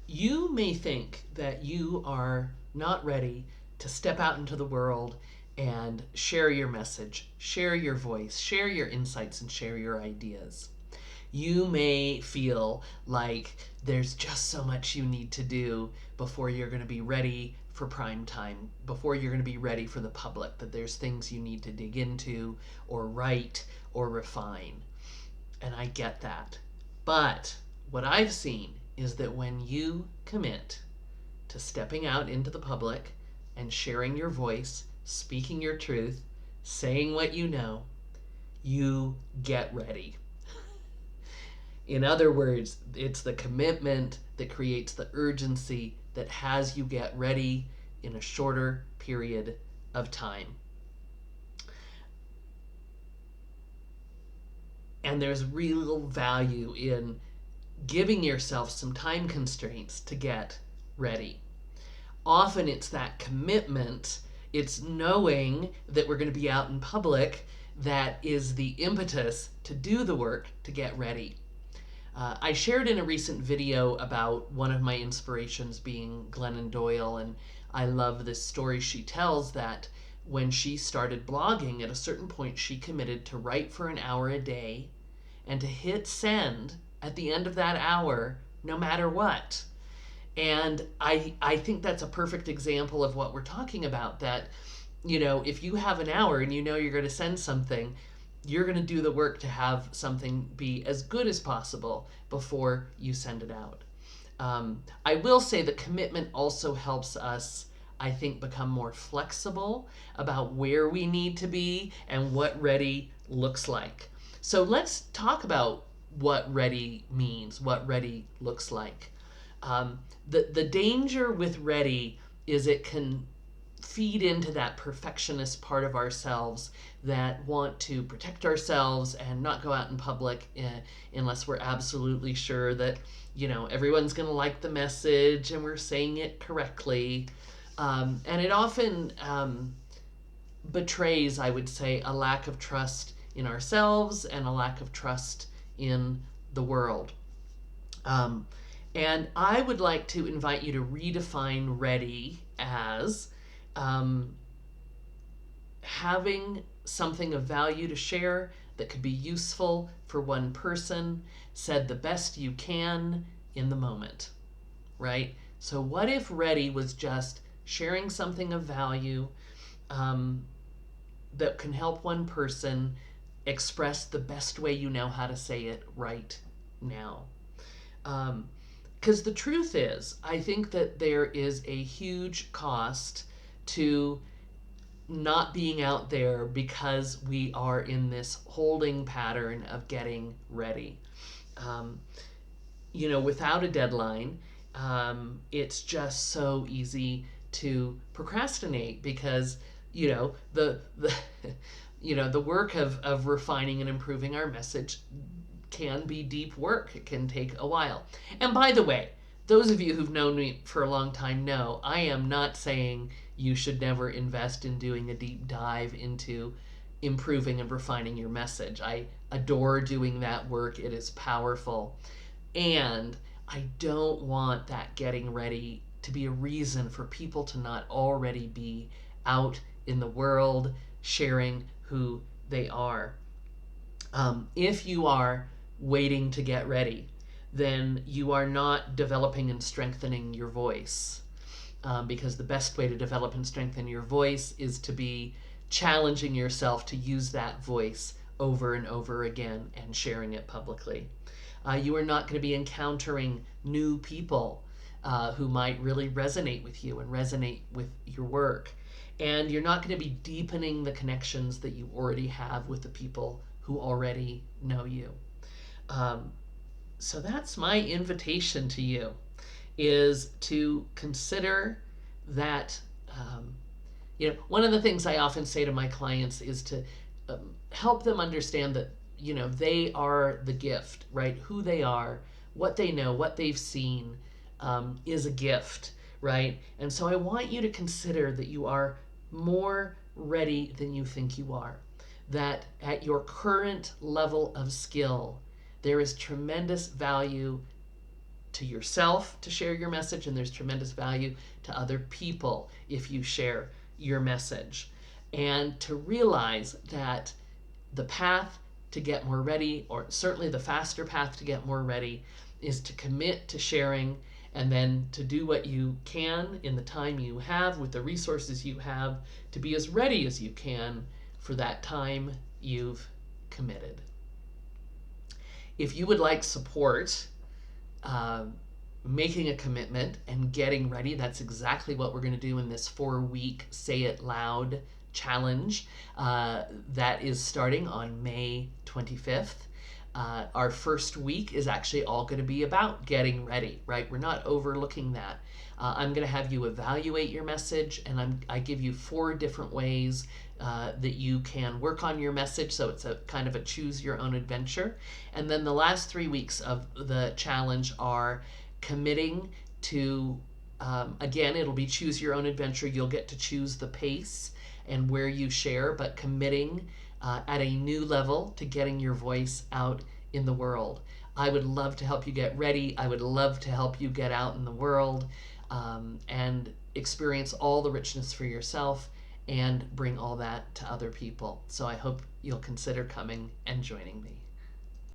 You may think that you are not ready to step out into the world and share your message, share your voice, share your insights, and share your ideas. You may feel like there's just so much you need to do before you're going to be ready for prime time, before you're going to be ready for the public, that there's things you need to dig into or write or refine. And I get that. But what I've seen is that when you commit to stepping out into the public and sharing your voice, speaking your truth, saying what you know, you get ready. In other words, it's the commitment that creates the urgency that has you get ready in a shorter period of time. And there's real value in giving yourself some time constraints to get ready. Often it's that commitment, it's knowing that we're going to be out in public that is the impetus to do the work to get ready. I shared in a recent video about one of my inspirations being Glennon Doyle, and I love this story she tells that when she started blogging, at a certain point, she committed to write for an hour a day and to hit send at the end of that hour, no matter what. And I think that's a perfect example of what we're talking about, that, if you have an hour and you know you're going to send something, you're going to do the work to have something be as good as possible before you send it out. I will say the commitment also helps us, I think, become more flexible about where we need to be and what ready looks like. So let's talk about what ready means, what ready looks like. The danger with ready is it can feed into that perfectionist part of ourselves that want to protect ourselves and not go out in public unless we're absolutely sure that everyone's going to like the message and we're saying it correctly. And it often betrays, I would say, a lack of trust in ourselves and a lack of trust in the world. And I would like to invite you to redefine ready as having something of value to share that could be useful for one person, said the best you can in the moment, right? So what if ready was just sharing something of value that can help one person express the best way you know how to say it right now? Because the truth is, I think that there is a huge cost to not being out there because we are in this holding pattern of getting ready. Without a deadline, it's just so easy to procrastinate because the the work of refining and improving our message can be deep work. It can take a while. And by the way, those of you who've known me for a long time know I am not saying you should never invest in doing a deep dive into improving and refining your message. I adore doing that work. It is powerful. And I don't want that getting ready to be a reason for people to not already be out in the world sharing who they are. If you are waiting to get ready, then you are not developing and strengthening your voice. Because the best way to develop and strengthen your voice is to be challenging yourself to use that voice over and over again and sharing it publicly. You are not going to be encountering new people who might really resonate with you and resonate with your work. And you're not going to be deepening the connections that you already have with the people who already know you. So that's my invitation to you, is to consider that. One of the things I often say to my clients is to help them understand that they are the gift, right? Who they are, what they know, what they've seen is a gift, right? And so I want you to consider that you are more ready than you think you are. That at your current level of skill, there is tremendous value to yourself to share your message, and there's tremendous value to other people if you share your message. And to realize that the path to get more ready, or certainly the faster path to get more ready, is to commit to sharing and then to do what you can in the time you have with the resources you have to be as ready as you can for that time you've committed. If you would like support uh, making a commitment and getting ready, that's exactly what we're going to do in this 4-week Say It Loud challenge that is starting on May 25th. Our first week is actually all going to be about getting ready, right? We're not overlooking that. I'm going to have you evaluate your message, and I give you 4 different ways that you can work on your message, so it's a kind of a choose your own adventure. And then the last 3 weeks of the challenge are committing to, again, it'll be choose your own adventure. You'll get to choose the pace and where you share, but committing at a new level to getting your voice out in the world. I would love to help you get ready. I would love to help you get out in the world and experience all the richness for yourself and bring all that to other people. So I hope you'll consider coming and joining me.